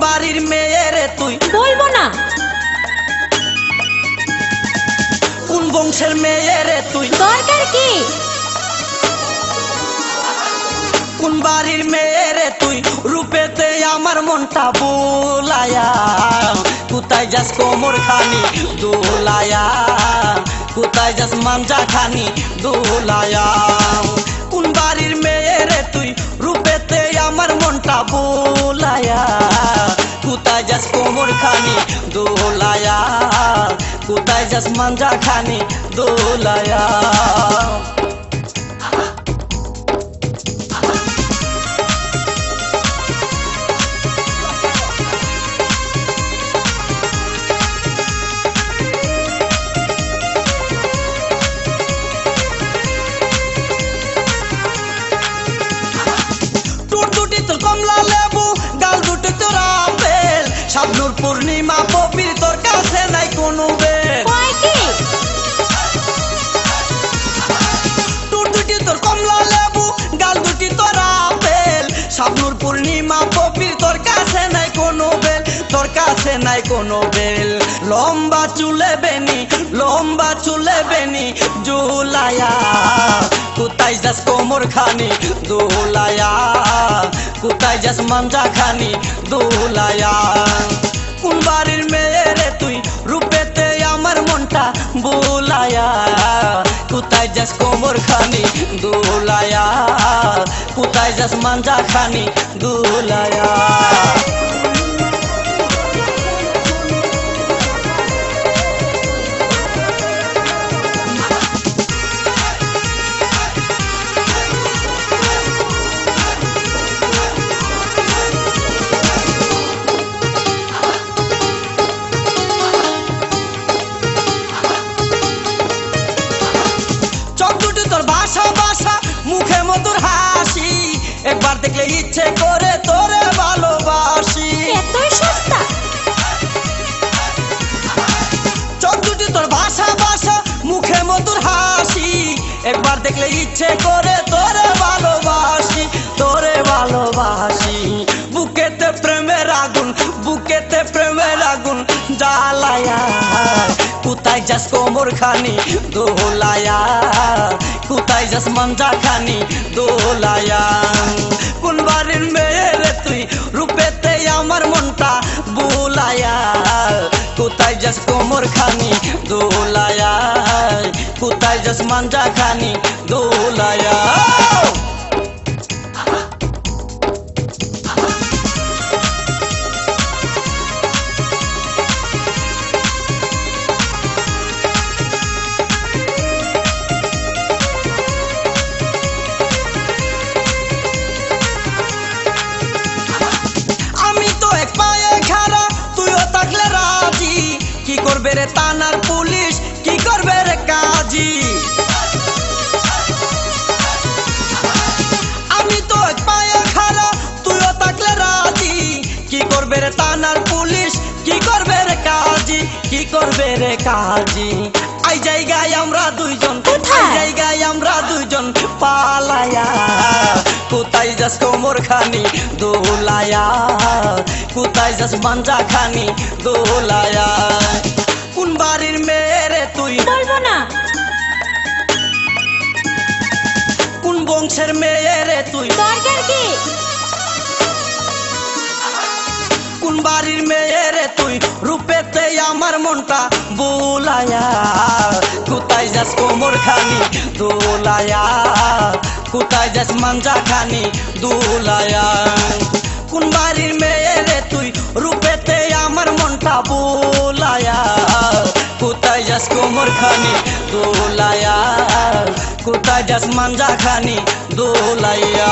বাড়ির মেয়ে রে তুই? বলবো না। কোন বংশের মেয়ে রে তুই? দরকার কি? কোন বাড়ির মেয়ে রে তুই? রূপেতে আমার মনটা বুলায়া, কোথায় যাস কোমর খানি দোলায়া, কোথায় যাস মাঞ্জা খানি দোলায়া। কোন বাড়ির মেয়ে রে তুই? রূপেতে আমার মনটা বুলায়া, কোথায় যাস কোমর খানি দোলায়া, কোথায় যাস মাঞ্জা খানি দোলায়া। কমলা লেবু গাল দুটি তোর আপেল, শাবনূর পূর্ণিমা পবির তোর কাছে নাই কোনো বেল। টুট দুটি তোর কমলা লেবু গাল দুটি তোর আপেল, শাবনূর পূর্ণিমা পবির তোর কাছে নাই কোনো বেল, তোর কাছে নাই কোনো বেল। লম্বা চুলে বেনি, লম্বা চুলে বেনি জুলায়া, কোথায় যাস কোমর খানি দোলায়া, কোথায় যাস মাঞ্জা খানি দোলায়া। কোন বাড়ির মেয়ে রে তুই? রূপেতে আমার মনটা বুলায়া, কোথায় যাস কোমর খানি দোলায়া, কোথায় যাস মাঞ্জা খানি দোলায়া। মুখে মধুর হাসি, একবার দেখলে ইচ্ছে করে তোরে ভালোবাসি। এতই সস্তা? চোখ দুটি তোর ভাষা ভাষা, মুখে মধুর হাসি, একবার দেখলে ইচ্ছে করে তোরে ভালোবাসি, তোরে ভালোবাসি। বুকেতে প্রেমের আগুন, বুকেতে প্রেমের আগুন জ্বালায়া, কোথায় যাস কোমর খানি দোলায়া, কোথায় যাস মাঞ্জা খানি দোলায়া। কোন বাড়ির মেয়ে রে তুই? রূপেতে আমার মনটা বুলায়া, কোথায় যাস কোমর খানি দোলায়া, কোথায় যাস মাঞ্জা খানি দোলায়া। কি করবে রে থানার পুলিশ, কি করবে রে কাজী? আমি তো এক পায়ে খাড়া, তুইও থাকলে রাজি। কি করবে রে থানার পুলিশ, কি করবে রে কাজী, কি করবে রে কাজী? এই জায়গায় আমরা দুইজন, এই জায়গায় আমরা দুইজন পালায়া, কোথায় যাস কোমর খানি দোলায়া, কোথায় যাস মাঞ্জা খানি দোলায়া। কোন বাড়ির মেয়ে রে তুই? বলবো না। কোন বংশের মেয়ে রে তুই? দরকার কি? কোন বাড়ির মেয়ে রে তুই? রূপেতে আমার মনটা বুলায়া, কোথায় যাস কোমর খানি দোলায়া, কোথায় যাস মাঞ্জা খানি দোলায়া। কোন বাড়ির মেয়ে রে তুই? রূপেতে আমার মনটা বুলায়া, কোথায় যাস কোমর খানি দোলায়া, কোথায় যাস মাঞ্জা খানি দোলায়া।